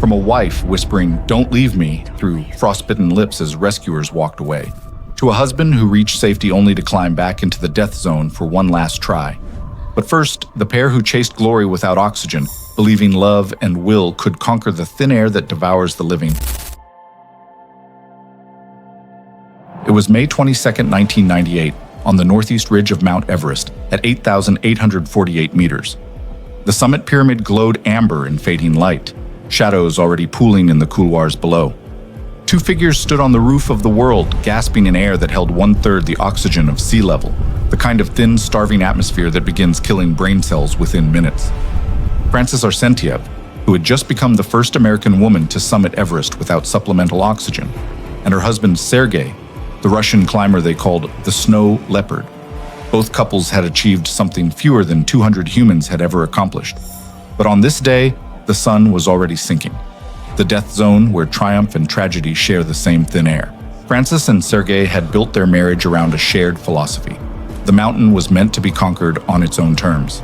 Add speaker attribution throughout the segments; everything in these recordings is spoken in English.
Speaker 1: From a wife whispering, "Don't leave me," through frostbitten lips as rescuers walked away, to a husband who reached safety only to climb back into the death zone for one last try. But first, the pair who chased glory without oxygen, believing love and will could conquer the thin air that devours the living. It was May 22, 1998, on the northeast ridge of Mount Everest at 8,848 meters. The summit pyramid glowed amber in fading light, shadows already pooling in the couloirs below. Two figures stood on the roof of the world, gasping in air that held 1/3 the oxygen of sea level, the kind of thin, starving atmosphere that begins killing brain cells within minutes. Francys Arsentiev, who had just become the first American woman to summit Everest without supplemental oxygen, and her husband Sergei, the Russian climber they called the Snow Leopard. Both couples had achieved something fewer than 200 humans had ever accomplished. But on this day, the sun was already sinking. The death zone where triumph and tragedy share the same thin air. Francys and Sergei had built their marriage around a shared philosophy. The mountain was meant to be conquered on its own terms.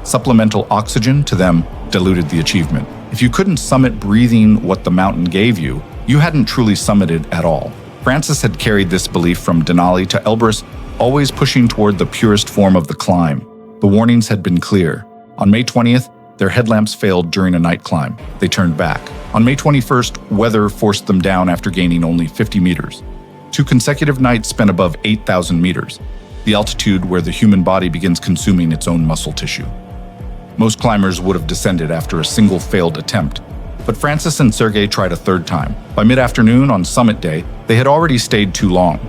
Speaker 1: Supplemental oxygen, to them, diluted the achievement. If you couldn't summit breathing what the mountain gave you, you hadn't truly summited at all. Francys had carried this belief from Denali to Elbrus, always pushing toward the purest form of the climb. The warnings had been clear. On May 20th, their headlamps failed during a night climb. They turned back. On May 21st, weather forced them down after gaining only 50 meters. 2 consecutive nights spent above 8,000 meters, the altitude where the human body begins consuming its own muscle tissue. Most climbers would have descended after a single failed attempt, but Francys and Sergei tried a third time. By mid-afternoon on summit day, they had already stayed too long.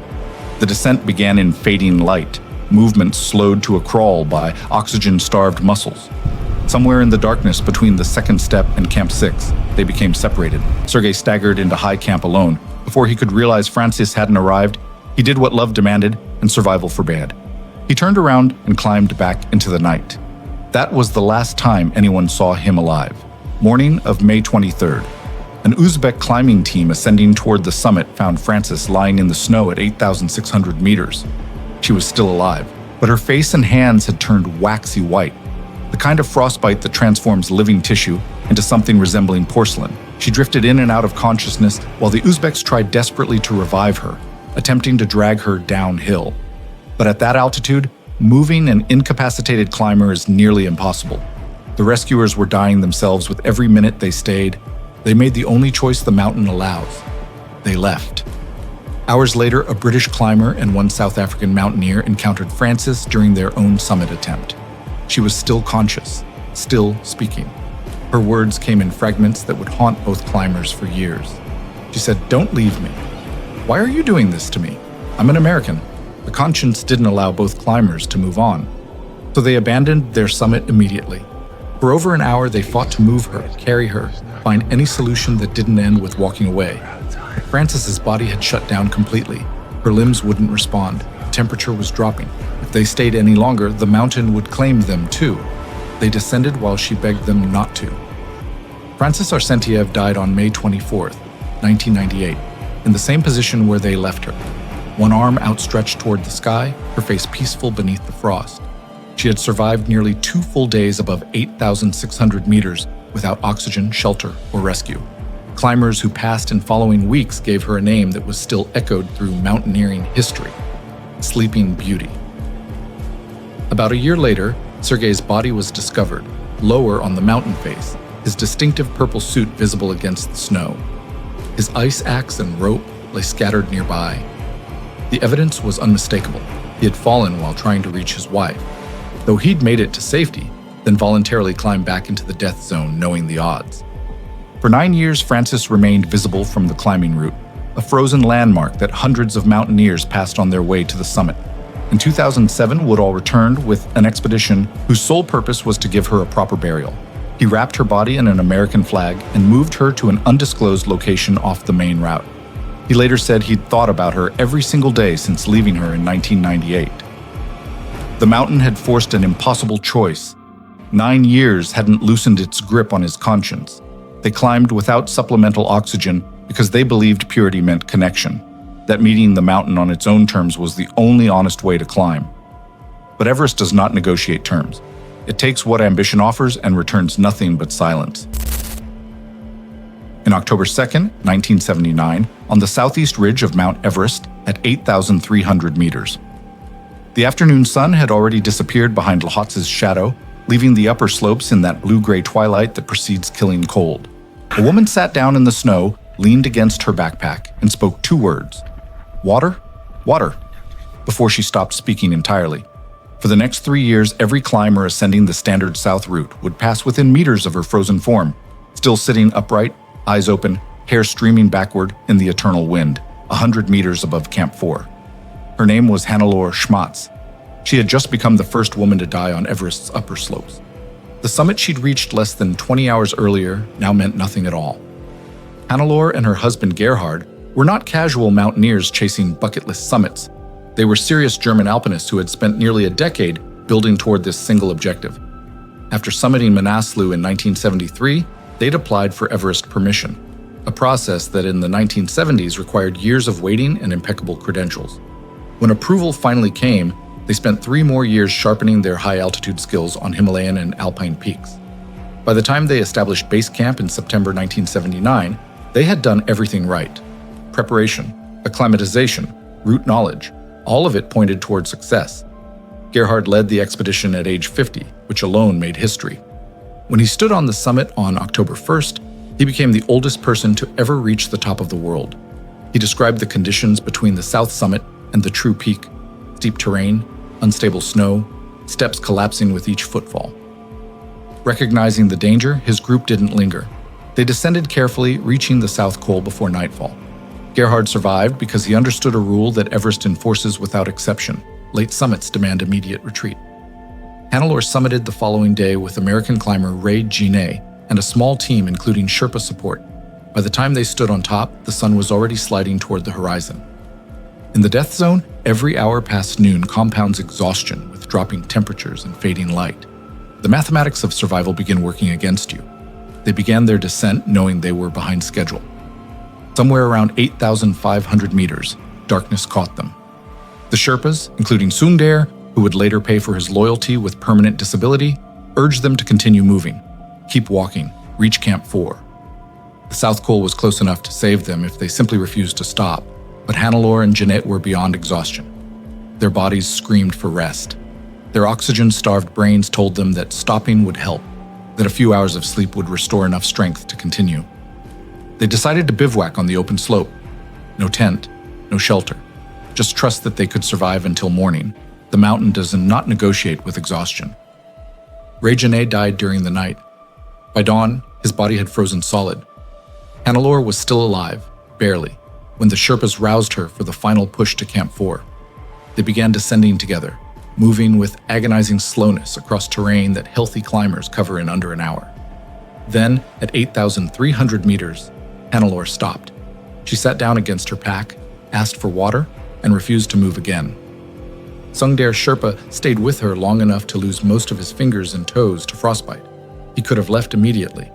Speaker 1: The descent began in fading light, movements slowed to a crawl by oxygen-starved muscles. Somewhere in the darkness between the second step and Camp 6, they became separated. Sergei staggered into high camp alone. Before he could realize Francys hadn't arrived, he did what love demanded and survival forbade. He turned around and climbed back into the night. That was the last time anyone saw him alive. Morning of May 23rd. An Uzbek climbing team ascending toward the summit found Francys lying in the snow at 8,600 meters. She was still alive, but her face and hands had turned waxy white, the kind of frostbite that transforms living tissue into something resembling porcelain. She drifted in and out of consciousness while the Uzbeks tried desperately to revive her, attempting to drag her downhill. But at that altitude, moving an incapacitated climber is nearly impossible. The rescuers were dying themselves with every minute they stayed. They made the only choice the mountain allows. They left. Hours later, a British climber and one South African mountaineer encountered Francys during their own summit attempt. She was still conscious, still speaking. Her words came in fragments that would haunt both climbers for years. She said, "Don't leave me. Why are you doing this to me? I'm an American." The conscience didn't allow both climbers to move on, so they abandoned their summit immediately. For over an hour, they fought to move her, carry her, find any solution that didn't end with walking away. Francys's body had shut down completely. Her limbs wouldn't respond. The temperature was dropping. If they stayed any longer, the mountain would claim them too. They descended while she begged them not to. Francys Arsentiev died on May 24th, 1998, in the same position where they left her. One arm outstretched toward the sky, her face peaceful beneath the frost. She had survived nearly 2 full days above 8,600 meters without oxygen, shelter, or rescue. Climbers who passed in following weeks gave her a name that was still echoed through mountaineering history: Sleeping Beauty. About a year later, Sergei's body was discovered, lower on the mountain face, his distinctive purple suit visible against the snow. His ice axe and rope lay scattered nearby. The evidence was unmistakable. He had fallen while trying to reach his wife, though he'd made it to safety, then voluntarily climbed back into the death zone knowing the odds. For 9 years, Francys remained visible from the climbing route, a frozen landmark that hundreds of mountaineers passed on their way to the summit. In 2007, Woodall returned with an expedition whose sole purpose was to give her a proper burial. He wrapped her body in an American flag and moved her to an undisclosed location off the main route. He later said he'd thought about her every single day since leaving her in 1998. The mountain had forced an impossible choice. 9 years hadn't loosened its grip on his conscience. They climbed without supplemental oxygen because they believed purity meant connection, that meeting the mountain on its own terms was the only honest way to climb. But Everest does not negotiate terms. It takes what ambition offers and returns nothing but silence. October 2nd, 1979, on the southeast ridge of Mount Everest at 8,300 meters. The afternoon sun had already disappeared behind Lhotz's shadow, leaving the upper slopes in that blue-gray twilight that precedes killing cold. A woman sat down in the snow, leaned against her backpack, and spoke 2 words. Water? Water. Before she stopped speaking entirely. For the next 3 years, every climber ascending the standard south route would pass within meters of her frozen form, still sitting upright, eyes open, hair streaming backward in the eternal wind, 100 meters above Camp 4. Her name was Hannelore Schmatz. She had just become the first woman to die on Everest's upper slopes. The summit she'd reached less than 20 hours earlier now meant nothing at all. Hannelore and her husband Gerhard were not casual mountaineers chasing bucket list summits. They were serious German alpinists who had spent nearly a decade building toward this single objective. After summiting Manaslu in 1973, they'd applied for Everest permission, a process that in the 1970s required years of waiting and impeccable credentials. When approval finally came, they spent 3 more years sharpening their high-altitude skills on Himalayan and alpine peaks. By the time they established base camp in September 1979, they had done everything right. Preparation, acclimatization, route knowledge, all of it pointed toward success. Gerhard led the expedition at age 50, which alone made history. When he stood on the summit on October 1st, he became the oldest person to ever reach the top of the world. He described the conditions between the south summit and the true peak: steep terrain, unstable snow, steps collapsing with each footfall. Recognizing the danger, his group didn't linger. They descended carefully, reaching the South Col before nightfall. Gerhard survived because he understood a rule that Everest enforces without exception: late summits demand immediate retreat. Hannelore summited the following day with American climber Ray Genet and a small team including Sherpa support. By the time they stood on top, the sun was already sliding toward the horizon. In the death zone, every hour past noon compounds exhaustion with dropping temperatures and fading light. The mathematics of survival begin working against you. They began their descent knowing they were behind schedule. Somewhere around 8,500 meters, darkness caught them. The Sherpas, including Sungdair, who would later pay for his loyalty with permanent disability, urged them to continue moving. Keep walking, reach Camp 4. The South Col was close enough to save them if they simply refused to stop, but Hannelore and Genet were beyond exhaustion. Their bodies screamed for rest. Their oxygen-starved brains told them that stopping would help, that a few hours of sleep would restore enough strength to continue. They decided to bivouac on the open slope. No tent, no shelter. Just trust that they could survive until morning. The mountain does not negotiate with exhaustion. Ray Genet died during the night. By dawn, his body had frozen solid. Hannelore was still alive, barely, when the Sherpas roused her for the final push to Camp 4. They began descending together, moving with agonizing slowness across terrain that healthy climbers cover in under an hour. Then, at 8,300 meters, Hannelore stopped. She sat down against her pack, asked for water, and refused to move again. Sungdair Sherpa stayed with her long enough to lose most of his fingers and toes to frostbite. He could have left immediately,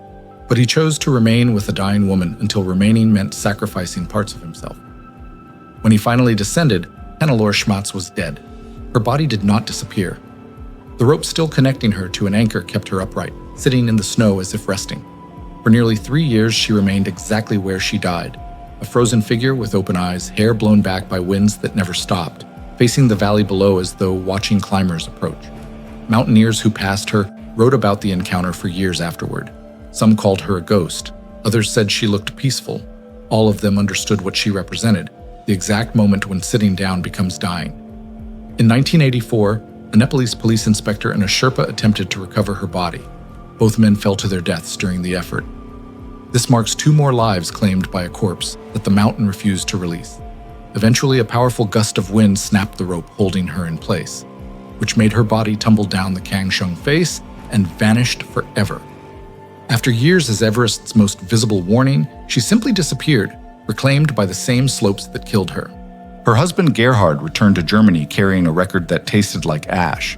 Speaker 1: but he chose to remain with the dying woman until remaining meant sacrificing parts of himself. When he finally descended, Hannelore Schmatz was dead. Her body did not disappear. The rope still connecting her to an anchor kept her upright, sitting in the snow as if resting. For nearly 3 years, she remained exactly where she died, a frozen figure with open eyes, hair blown back by winds that never stopped, facing the valley below as though watching climbers approach. Mountaineers who passed her wrote about the encounter for years afterward. Some called her a ghost. Others said she looked peaceful. All of them understood what she represented, the exact moment when sitting down becomes dying. In 1984, a Nepalese police inspector and a Sherpa attempted to recover her body. Both men fell to their deaths during the effort. This marks 2 more lives claimed by a corpse that the mountain refused to release. Eventually, a powerful gust of wind snapped the rope holding her in place, which made her body tumble down the Kangshung face and vanished forever. After years as Everest's most visible warning, she simply disappeared, reclaimed by the same slopes that killed her. Her husband Gerhard returned to Germany carrying a record that tasted like ash.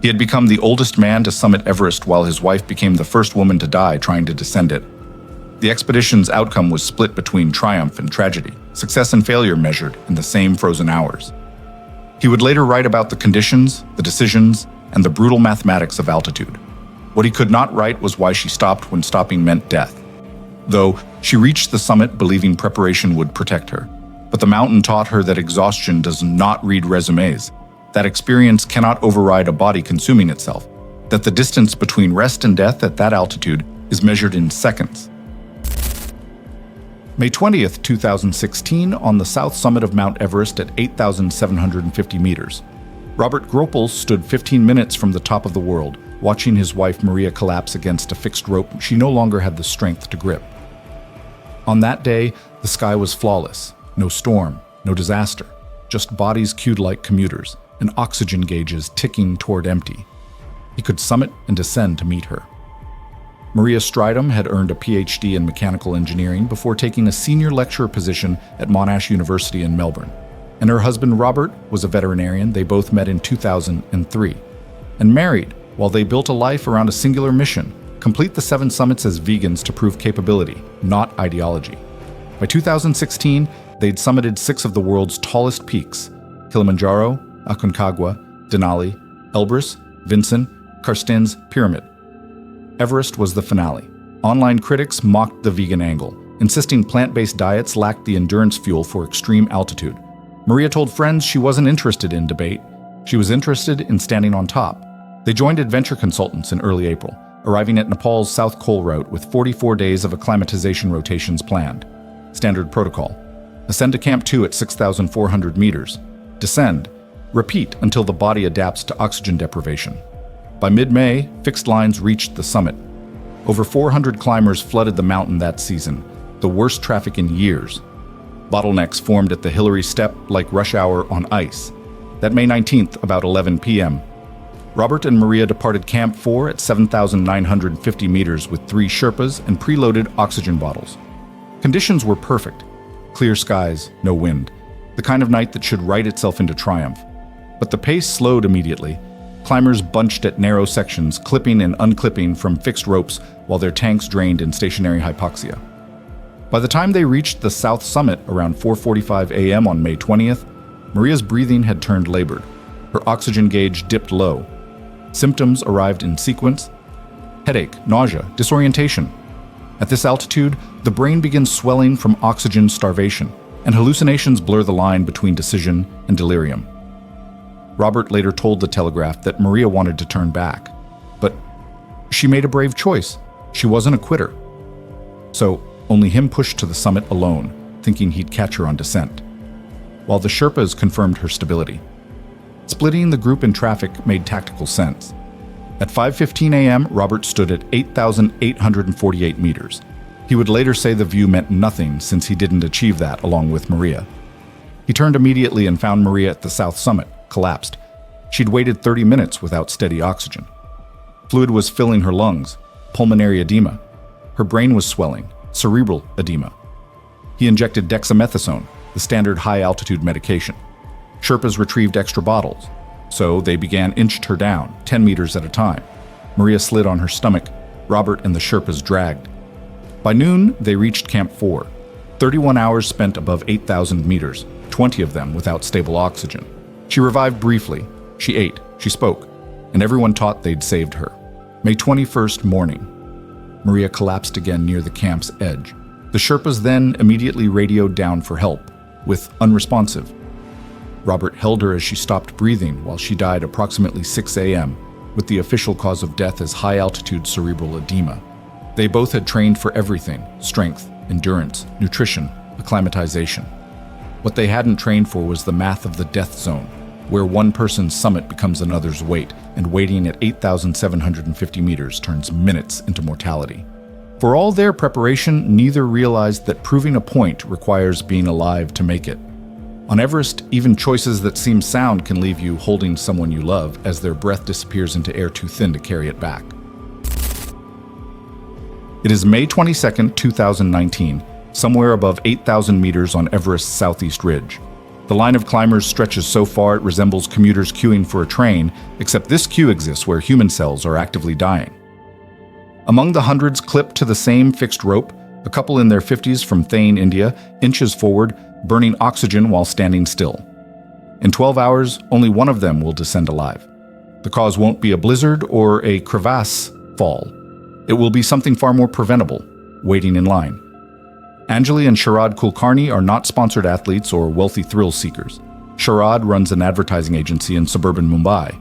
Speaker 1: He had become the oldest man to summit Everest while his wife became the first woman to die trying to descend it. The expedition's outcome was split between triumph and tragedy, success and failure measured in the same frozen hours. He would later write about the conditions, the decisions, and the brutal mathematics of altitude. What he could not write was why she stopped when stopping meant death. Though She reached the summit believing preparation would protect her. But the mountain taught her that exhaustion does not read resumes, that experience cannot override a body consuming itself, that the distance between rest and death at that altitude is measured in seconds. May 20th, 2016, on the south summit of Mount Everest at 8,750 meters. Robert Gropel stood 15 minutes from the top of the world, watching his wife Maria collapse against a fixed rope she no longer had the strength to grip. On that day, the sky was flawless. No storm, no disaster, just bodies queued like commuters, and oxygen gauges ticking toward empty. He could summit and descend to meet her. Maria Strydom had earned a PhD in mechanical engineering before taking a senior lecturer position at Monash University in Melbourne. And her husband Robert was a veterinarian. They both met in 2003. And married, while they built a life around a singular mission: complete the 7 summits as vegans to prove capability, not ideology. By 2016, they'd summited 6 of the world's tallest peaks: Kilimanjaro, Aconcagua, Denali, Elbrus, Vinson, Carstensz Pyramid. Everest was the finale. Online critics mocked the vegan angle, insisting plant-based diets lacked the endurance fuel for extreme altitude. Maria told friends she wasn't interested in debate. She was interested in standing on top. They joined adventure consultants in early April, arriving at Nepal's South Col route with 44 days of acclimatization rotations planned. Standard protocol: ascend to Camp 2 at 6,400 meters. Descend. Repeat until the body adapts to oxygen deprivation. By mid-May, fixed lines reached the summit. Over 400 climbers flooded the mountain that season, the worst traffic in years. Bottlenecks formed at the Hillary Step like rush hour on ice. That May 19th, about 11 p.m., Robert and Maria departed Camp 4 at 7,950 meters with 3 Sherpas and preloaded oxygen bottles. Conditions were perfect. Clear skies, no wind. The kind of night that should write itself into triumph. But the pace slowed immediately. Climbers bunched at narrow sections, clipping and unclipping from fixed ropes while their tanks drained in stationary hypoxia. By the time they reached the south summit around 4:45 a.m. on May 20th, Maria's breathing had turned labored. Her oxygen gauge dipped low. Symptoms arrived in sequence: headache, nausea, disorientation. At this altitude, the brain begins swelling from oxygen starvation, and hallucinations blur the line between decision and delirium. Robert later told the Telegraph that Maria wanted to turn back, but she made a brave choice. She wasn't a quitter. So only him pushed to the summit alone, thinking he'd catch her on descent, while the Sherpas confirmed her stability. Splitting the group in traffic made tactical sense. At 5:15 a.m., Robert stood at 8,848 meters. He would later say the view meant nothing since he didn't achieve that along with Maria. He turned immediately and found Maria at the south summit, collapsed. She'd waited 30 minutes without steady oxygen. Fluid was filling her lungs, pulmonary edema. Her brain was swelling, cerebral edema. He injected dexamethasone, the standard high-altitude medication. Sherpas retrieved extra bottles, so they began inched her down, 10 meters at a time. Maria slid on her stomach. Robert and the Sherpas dragged. By noon, they reached Camp 4, 31 hours spent above 8,000 meters, 20 of them without stable oxygen. She revived briefly. She ate, she spoke, and everyone taught they'd saved her. May 21st morning, Maria collapsed again near the camp's edge. The Sherpas then immediately radioed down for help, with unresponsive. Robert held her as she stopped breathing while she died approximately 6 a.m., with the official cause of death as high-altitude cerebral edema. They both had trained for everything: strength, endurance, nutrition, acclimatization. What they hadn't trained for was the math of the death zone, where one person's summit becomes another's weight, and waiting at 8,750 meters turns minutes into mortality. For all their preparation, neither realized that proving a point requires being alive to make it. On Everest, even choices that seem sound can leave you holding someone you love as their breath disappears into air too thin to carry it back. It is May 22, 2019, somewhere above 8,000 meters on Everest's southeast ridge. The line of climbers stretches so far it resembles commuters queuing for a train, except this queue exists where human cells are actively dying. Among the hundreds clipped to the same fixed rope, a couple in their 50s from Thane, India, inches forward, burning oxygen while standing still. In 12 hours, only one of them will descend alive. The cause won't be a blizzard or a crevasse fall. It will be something far more preventable: waiting in line. Anjali and Sharad Kulkarni are not sponsored athletes or wealthy thrill seekers. Sharad runs an advertising agency in suburban Mumbai.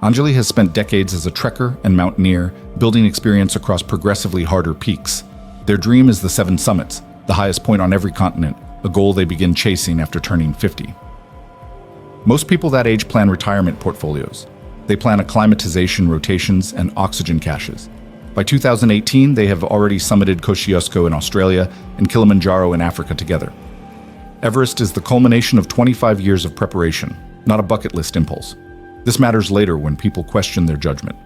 Speaker 1: Anjali has spent decades as a trekker and mountaineer, building experience across progressively harder peaks. Their dream is the 7 summits, the highest point on every continent, a goal they begin chasing after turning 50. Most people that age plan retirement portfolios. They plan acclimatization rotations and oxygen caches. By 2018, they have already summited Kosciuszko in Australia and Kilimanjaro in Africa together. Everest is the culmination of 25 years of preparation, not a bucket list impulse. This matters later when people question their judgment.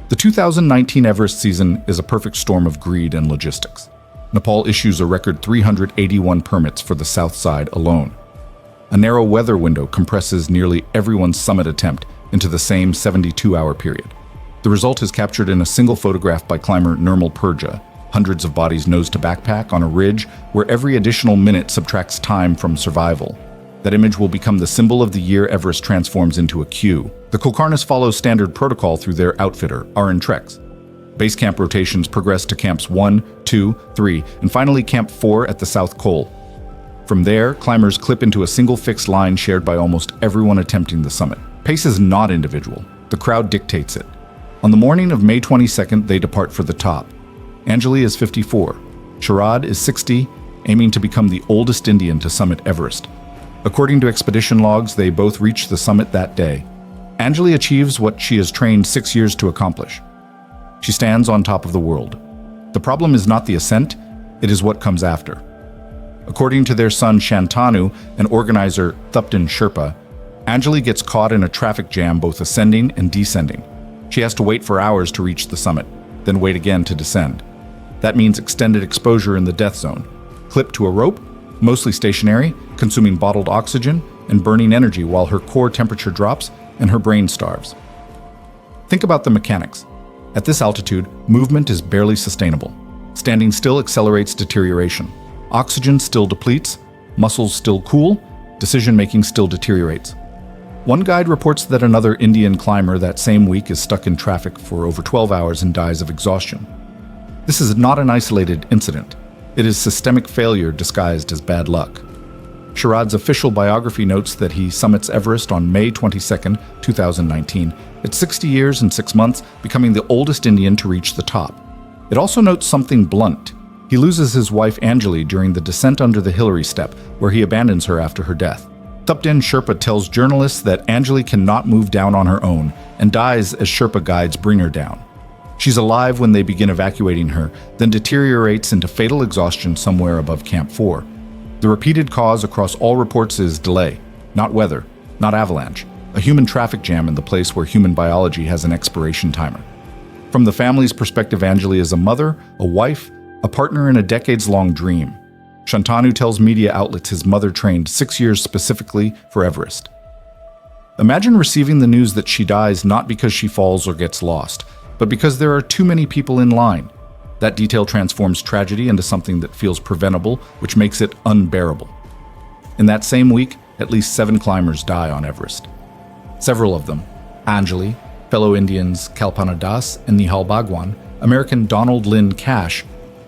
Speaker 1: The 2019 Everest season is a perfect storm of greed and logistics. Nepal issues a record 381 permits for the south side alone. A narrow weather window compresses nearly everyone's summit attempt into the same 72-hour period. The result is captured in a single photograph by climber Nirmal Purja, hundreds of bodies nose to backpack on a ridge where every additional minute subtracts time from survival. That image will become the symbol of the year Everest transforms into a queue. The Kulkarnis follow standard protocol through their outfitter, Aran Treks. Base camp rotations progress to camps 1, 2, 3, and finally camp 4 at the South Col. From there, climbers clip into a single fixed line shared by almost everyone attempting the summit. Pace is not individual. The crowd dictates it. On the morning of May 22nd, they depart for the top. Anjali is 54. Sharad is 60, aiming to become the oldest Indian to summit Everest. According to expedition logs, they both reach the summit that day. Anjali achieves what she has trained 6 years to accomplish. She stands on top of the world. The problem is not the ascent, it is what comes after. According to their son Shantanu and organizer Thupten Sherpa, Anjali gets caught in a traffic jam both ascending and descending. She has to wait for hours to reach the summit, then wait again to descend. That means extended exposure in the death zone, clipped to a rope, mostly stationary, consuming bottled oxygen and burning energy while her core temperature drops and her brain starves. Think about the mechanics. At this altitude, movement is barely sustainable. Standing still accelerates deterioration. Oxygen still depletes, muscles still cool, decision-making still deteriorates. One guide reports that another Indian climber that same week is stuck in traffic for over 12 hours and dies of exhaustion. This is not an isolated incident. It is systemic failure disguised as bad luck. Sharad's official biography notes that he summits Everest on May 22, 2019, at 60 years and 6 months, becoming the oldest Indian to reach the top. It also notes something blunt. He loses his wife Anjali during the descent under the Hillary Step, where he abandons her after her death. Thupten Sherpa tells journalists that Anjali cannot move down on her own and dies as Sherpa guides bring her down. She's alive when they begin evacuating her, then deteriorates into fatal exhaustion somewhere above Camp 4. The repeated cause across all reports is delay, not weather, not avalanche, a human traffic jam in the place where human biology has an expiration timer. From the family's perspective, Anjali is a mother, a wife, a partner in a decades-long dream. Shantanu tells media outlets his mother trained 6 years specifically for Everest. Imagine receiving the news that she dies not because she falls or gets lost, but because there are too many people in line. That detail transforms tragedy into something that feels preventable, which makes it unbearable. In that same week, at least 7 climbers die on Everest. Several of them, Anjali, fellow Indians Kalpana Das and Nihal Bhagwan, American Donald Lynn Cash,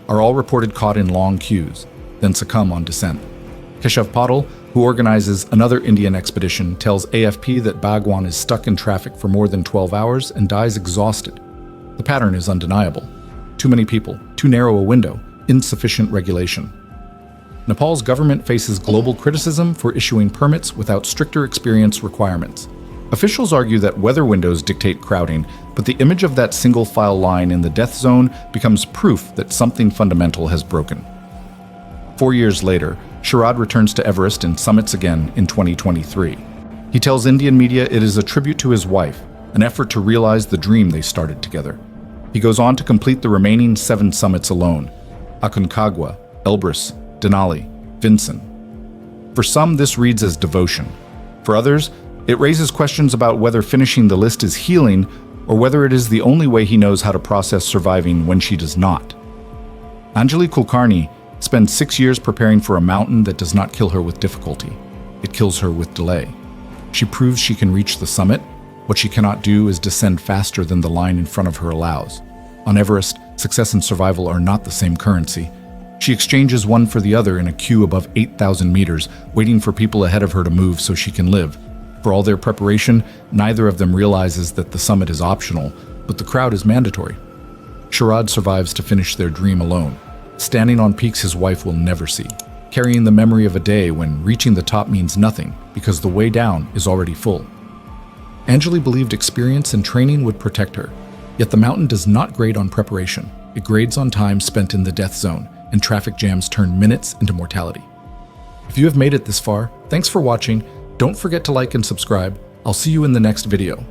Speaker 1: are all reported caught in long queues, then succumb on descent. Keshav Patil, who organizes another Indian expedition, tells AFP that Bhagwan is stuck in traffic for more than 12 hours and dies exhausted. The pattern is undeniable. Too many people, too narrow a window, insufficient regulation. Nepal's government faces global criticism for issuing permits without stricter experience requirements. Officials argue that weather windows dictate crowding, but the image of that single file line in the death zone becomes proof that something fundamental has broken. 4 years later, Sharad returns to Everest and summits again in 2023. He tells Indian media it is a tribute to his wife, an effort to realize the dream they started together. He goes on to complete the remaining 7 summits alone: Aconcagua, Elbrus, Denali, Vinson. For some, this reads as devotion. For others, it raises questions about whether finishing the list is healing or whether it is the only way he knows how to process surviving when she does not. Anjali Kulkarni spends 6 years preparing for a mountain that does not kill her with difficulty. It kills her with delay. She proves she can reach the summit. What she cannot do is descend faster than the line in front of her allows. On Everest, success and survival are not the same currency. She exchanges one for the other in a queue above 8,000 meters, waiting for people ahead of her to move so she can live. For all their preparation, neither of them realizes that the summit is optional, but the crowd is mandatory. Sharad survives to finish their dream alone, standing on peaks his wife will never see, carrying the memory of a day when reaching the top means nothing because the way down is already full. Anjali believed experience and training would protect her, yet the mountain does not grade on preparation. It grades on time spent in the death zone, and traffic jams turn minutes into mortality. If you have made it this far, thanks for watching. Don't forget to like and subscribe. I'll see you in the next video.